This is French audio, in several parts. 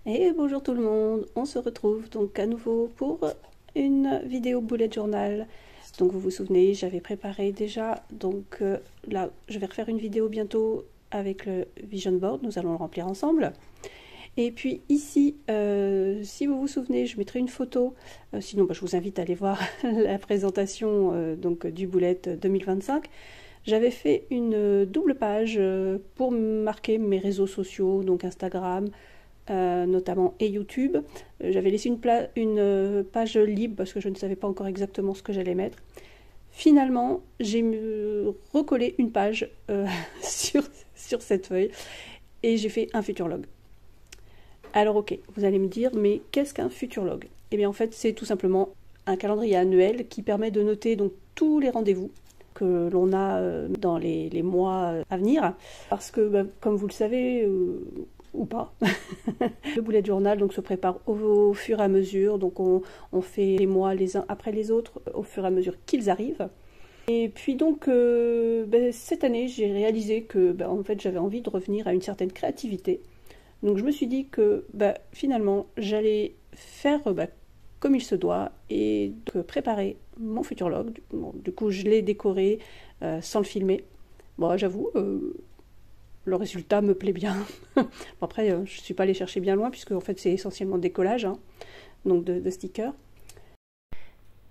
Et bonjour tout le monde, on se retrouve donc à nouveau pour une vidéo bullet journal. Donc vous vous souvenez, j'avais préparé déjà, donc là je vais refaire une vidéo bientôt avec le vision board, nous allons le remplir ensemble. Et puis ici, si vous vous souvenez, je mettrai une photo, sinon je vous invite à aller voir la présentation donc, du bullet 2025. J'avais fait une double page pour marquer mes réseaux sociaux, donc Instagram, notamment et YouTube. J'avais laissé une page libre parce que je ne savais pas encore exactement ce que j'allais mettre. Finalement, j'ai recollé une page sur cette feuille et j'ai fait un futurlog. Alors ok, vous allez me dire, mais qu'est-ce qu'un futurlog? Eh bien en fait, c'est tout simplement un calendrier annuel qui permet de noter donc tous les rendez-vous que l'on a dans les mois à venir. Parce que, comme vous le savez, ou pas, le bullet journal donc, se prépare au fur et à mesure. Donc on fait les mois les uns après les autres au fur et à mesure qu'ils arrivent. Et puis donc, cette année, j'ai réalisé que en fait, j'avais envie de revenir à une certaine créativité. Donc je me suis dit que finalement, j'allais faire comme il se doit et préparer mon futurlog. Bon, du coup, je l'ai décoré sans le filmer. Bon, j'avoue, le résultat me plaît bien. Bon, après, je ne suis pas allée chercher bien loin puisque en fait, c'est essentiellement des collages, hein, donc de stickers.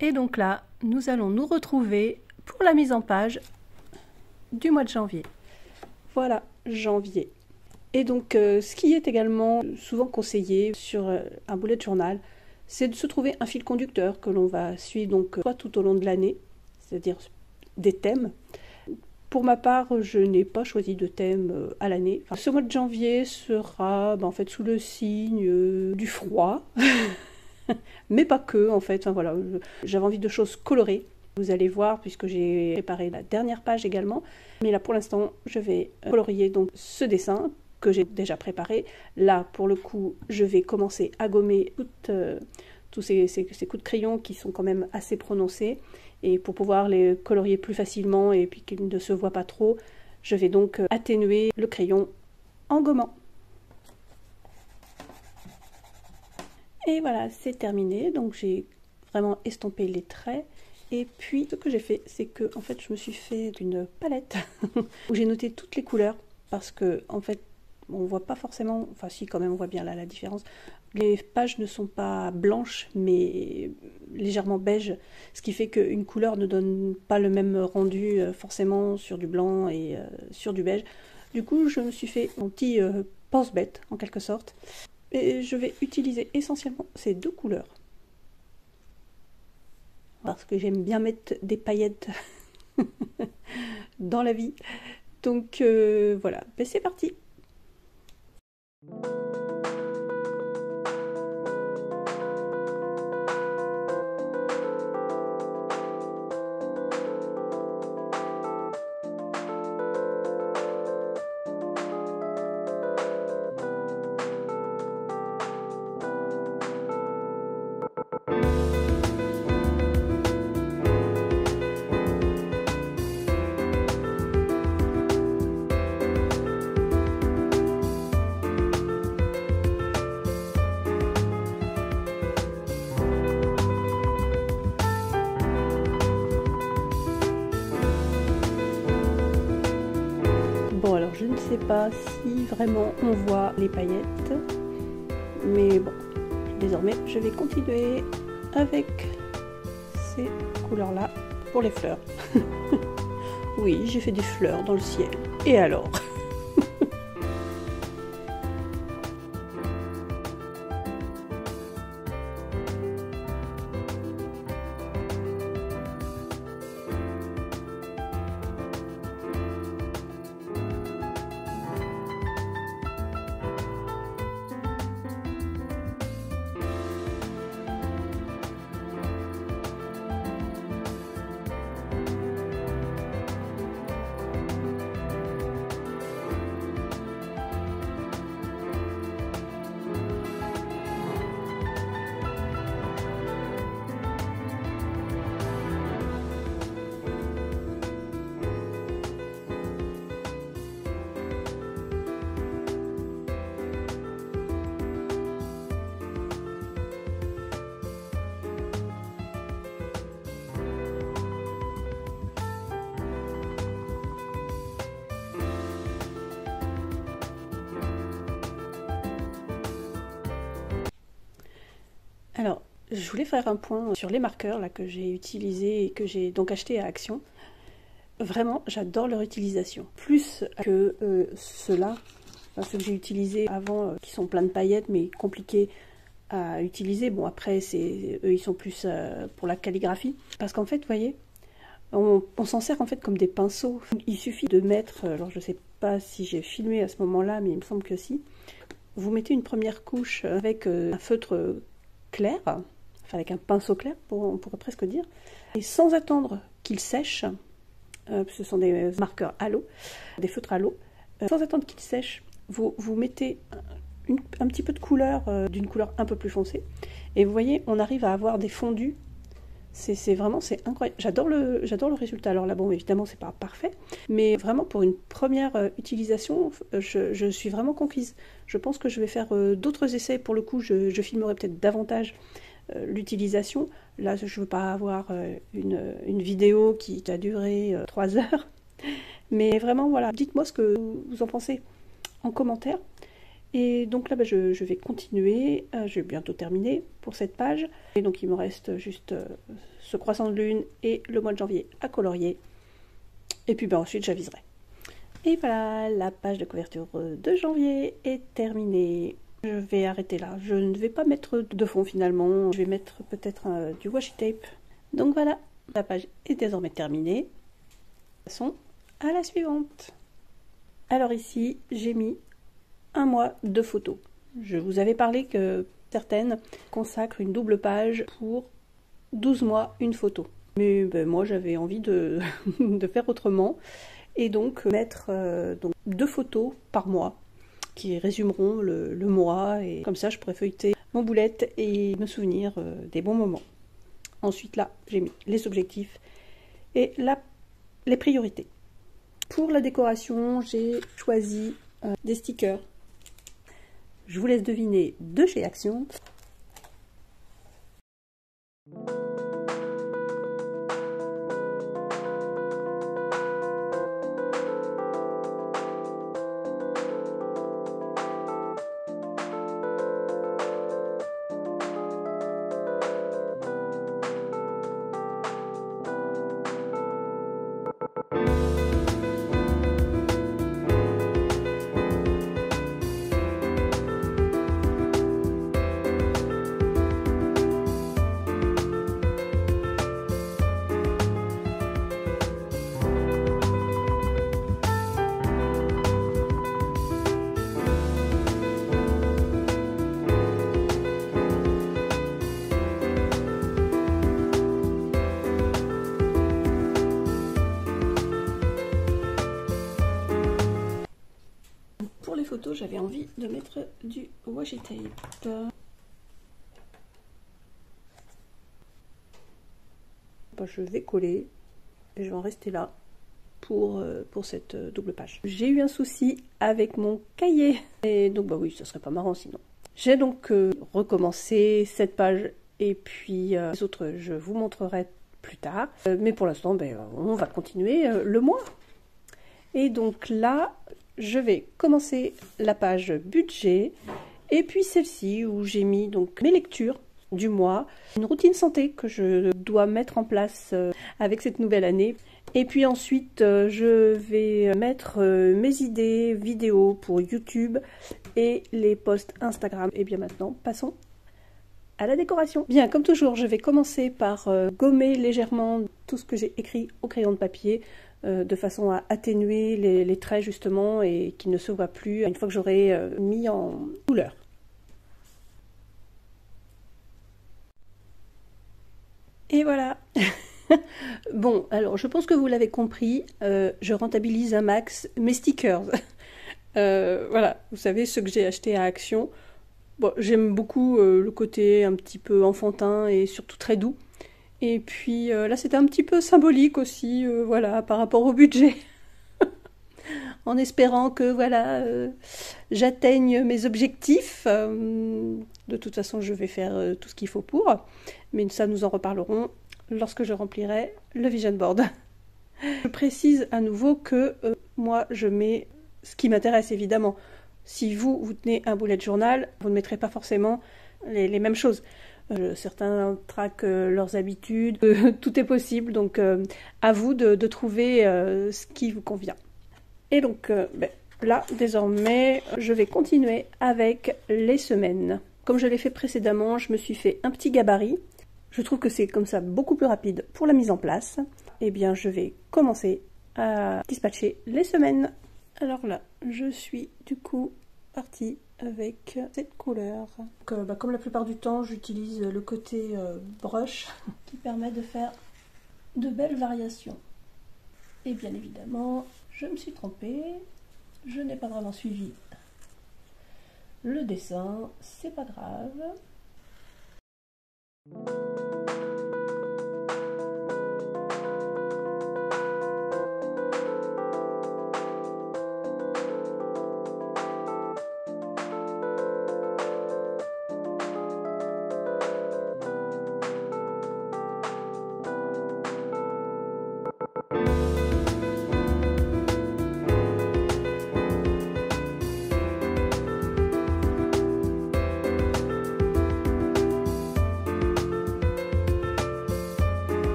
Et donc là, nous allons nous retrouver pour la mise en page du mois de janvier. Voilà, janvier. Et donc, ce qui est également souvent conseillé sur un bullet journal, c'est de se trouver un fil conducteur que l'on va suivre donc soit tout au long de l'année, c'est-à-dire des thèmes. Pour ma part, je n'ai pas choisi de thème à l'année. Enfin, ce mois de janvier sera en fait sous le signe du froid, mais pas que en fait. Enfin, voilà, j'avais envie de choses colorées. Vous allez voir puisque j'ai préparé la dernière page également. Mais là pour l'instant, je vais colorier donc ce dessin que j'ai déjà préparé. Là, pour le coup, je vais commencer à gommer tous ces coups de crayon qui sont quand même assez prononcés. Et pour pouvoir les colorier plus facilement et puis qu'ils ne se voient pas trop, je vais donc atténuer le crayon en gommant. Et voilà, c'est terminé. Donc j'ai vraiment estompé les traits. Et puis, ce que j'ai fait, c'est que en fait, je me suis fait une palette où j'ai noté toutes les couleurs parce que en fait, on voit pas forcément, enfin si quand même on voit bien là la différence. Les pages ne sont pas blanches mais légèrement beige, ce qui fait qu'une couleur ne donne pas le même rendu forcément sur du blanc et sur du beige. Du coup je me suis fait mon petit pense-bête en quelque sorte et je vais utiliser essentiellement ces deux couleurs parce que j'aime bien mettre des paillettes dans la vie. Donc voilà, c'est parti. Bon, alors je ne sais pas si vraiment on voit les paillettes, mais bon, désormais je vais continuer avec ces couleurs-là pour les fleurs. Oui, j'ai fait des fleurs dans le ciel. Et alors? Alors, je voulais faire un point sur les marqueurs là, que j'ai utilisés et que j'ai donc acheté à Action. Vraiment, j'adore leur utilisation. Plus que ceux-là, enfin, ceux que j'ai utilisés avant, qui sont pleins de paillettes mais compliqués à utiliser. Bon, après, eux, ils sont plus pour la calligraphie. Parce qu'en fait, vous voyez, on s'en sert en fait comme des pinceaux. Il suffit de mettre, alors je sais pas si j'ai filmé à ce moment-là, mais il me semble que si. Vous mettez une première couche avec un feutre clair, enfin avec un pinceau clair, on pourrait presque dire, et sans attendre qu'il sèche, ce sont des marqueurs à l'eau, des feutres à l'eau, sans attendre qu'ils sèchent, vous mettez un petit peu de couleur, d'une couleur un peu plus foncée, et vous voyez, on arrive à avoir des fondus. C'est vraiment, c'est incroyable. J'adore le résultat. Alors là, bon, évidemment, c'est pas parfait, mais vraiment pour une première utilisation, je suis vraiment conquise. Je pense que je vais faire d'autres essais. Pour le coup, je filmerai peut-être davantage l'utilisation. Là, je ne veux pas avoir une vidéo qui a duré 3 heures. Mais vraiment, voilà, dites-moi ce que vous en pensez en commentaire. Et donc là, je vais continuer. Je vais bientôt terminer pour cette page. Et donc, il me reste juste ce croissant de lune et le mois de janvier à colorier. Et puis ensuite, j'aviserai. Et voilà, la page de couverture de janvier est terminée. Je vais arrêter là. Je ne vais pas mettre de fond finalement. Je vais mettre peut-être du washi tape. Donc voilà, la page est désormais terminée. Passons à la suivante. Alors ici, j'ai mis un mois de photos. Je vous avais parlé que certaines consacrent une double page pour 12 mois une photo. Mais moi j'avais envie de faire autrement et donc mettre donc 2 photos par mois qui résumeront le mois, et comme ça je pourrais feuilleter mon boulette et me souvenir des bons moments. Ensuite là j'ai mis les objectifs et les priorités. Pour la décoration, j'ai choisi des stickers. Je vous laisse deviner de chez Action. Photos, j'avais envie de mettre du washi tape. Je vais coller et je vais en rester là pour cette double page. J'ai eu un souci avec mon cahier et donc oui, ce serait pas marrant sinon. J'ai donc recommencé cette page et puis les autres je vous montrerai plus tard. Mais pour l'instant, on va continuer le mois. Et donc là, je vais commencer la page budget et puis celle-ci où j'ai mis donc mes lectures du mois, une routine santé que je dois mettre en place avec cette nouvelle année. Et puis ensuite, je vais mettre mes idées vidéos pour YouTube et les posts Instagram. Et bien maintenant, passons à la décoration. Bien, comme toujours, je vais commencer par gommer légèrement tout ce que j'ai écrit au crayon de papier, de façon à atténuer les traits justement et qu'ils ne se voient plus une fois que j'aurai mis en couleur. Et voilà. Bon, alors je pense que vous l'avez compris, je rentabilise un max mes stickers. Voilà, vous savez, ceux que j'ai achetés à Action. Bon, j'aime beaucoup le côté un petit peu enfantin et surtout très doux. Et puis là, c'était un petit peu symbolique aussi, voilà, par rapport au budget. En espérant que, voilà, j'atteigne mes objectifs. De toute façon, je vais faire tout ce qu'il faut pour. Mais ça, nous en reparlerons lorsque je remplirai le vision board. Je précise à nouveau que moi, je mets ce qui m'intéresse, évidemment. Si vous tenez un bullet journal, vous ne mettrez pas forcément les mêmes choses. Certains traquent leurs habitudes, tout est possible, donc à vous de trouver ce qui vous convient. Et donc là, désormais, je vais continuer avec les semaines. Comme je l'ai fait précédemment, je me suis fait un petit gabarit. Je trouve que c'est comme ça beaucoup plus rapide pour la mise en place. Eh bien, je vais commencer à dispatcher les semaines. Alors là, je suis du coup partie avec cette couleur. Donc, comme la plupart du temps, j'utilise le côté brush qui permet de faire de belles variations. Et bien évidemment, je me suis trompée. Je n'ai pas vraiment suivi le dessin, c'est pas grave.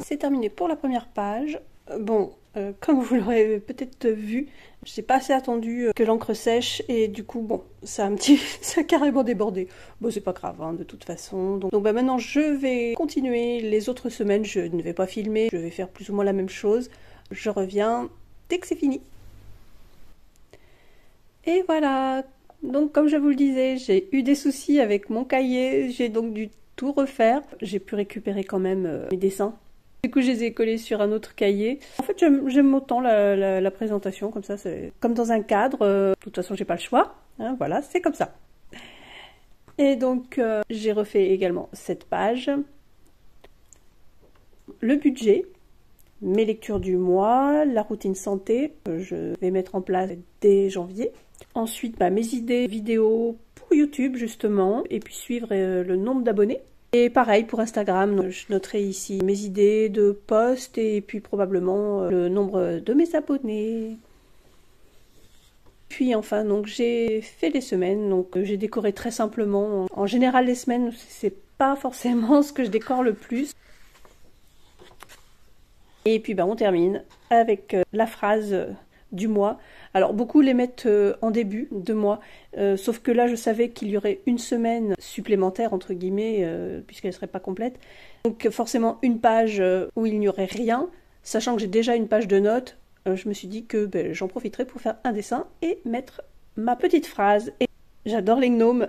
C'est terminé pour la première page. Bon, comme vous l'aurez peut-être vu, j'ai pas assez attendu que l'encre sèche et du coup, bon, ça a carrément débordé. Bon, c'est pas grave, hein, de toute façon. Donc maintenant, je vais continuer les autres semaines. Je ne vais pas filmer, je vais faire plus ou moins la même chose. Je reviens dès que c'est fini. Et voilà. Donc, comme je vous le disais, j'ai eu des soucis avec mon cahier. J'ai donc dû tout refaire. J'ai pu récupérer quand même mes dessins. Du coup, je les ai collés sur un autre cahier. En fait, j'aime autant la présentation, comme ça, c'est comme dans un cadre. De toute façon, j'ai pas le choix. Hein, voilà, c'est comme ça. Et donc, j'ai refait également cette page. Le budget, mes lectures du mois, la routine santé, je vais mettre en place dès janvier. Ensuite, mes idées vidéo pour YouTube, justement, et puis suivre le nombre d'abonnés. Et pareil pour Instagram, je noterai ici mes idées de posts et puis probablement le nombre de mes abonnés. Puis enfin, donc j'ai fait les semaines, donc j'ai décoré très simplement. En général, les semaines, c'est pas forcément ce que je décore le plus. Et puis on termine avec la phrase du mois. Alors beaucoup les mettent en début de mois, sauf que là je savais qu'il y aurait une semaine supplémentaire entre guillemets, puisqu'elle ne serait pas complète. Donc forcément une page où il n'y aurait rien, sachant que j'ai déjà une page de notes, je me suis dit que j'en profiterais pour faire un dessin et mettre ma petite phrase. J'adore les gnomes.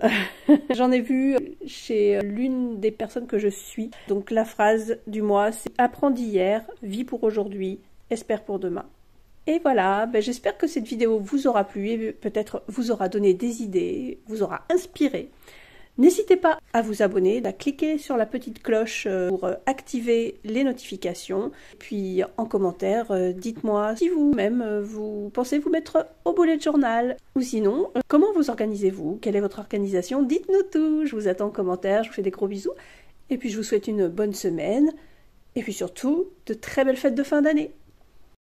J'en ai vu chez l'une des personnes que je suis. Donc la phrase du mois, c'est « Apprends d'hier, vis pour aujourd'hui, espère pour demain ». Et voilà, j'espère que cette vidéo vous aura plu et peut-être vous aura donné des idées, vous aura inspiré. N'hésitez pas à vous abonner, à cliquer sur la petite cloche pour activer les notifications. Puis en commentaire, dites-moi si vous-même vous pensez vous mettre au bullet journal. Ou sinon, comment vous organisez-vous? Quelle est votre organisation? Dites-nous tout. Je vous attends en commentaire, je vous fais des gros bisous. Et puis je vous souhaite une bonne semaine. Et puis surtout, de très belles fêtes de fin d'année.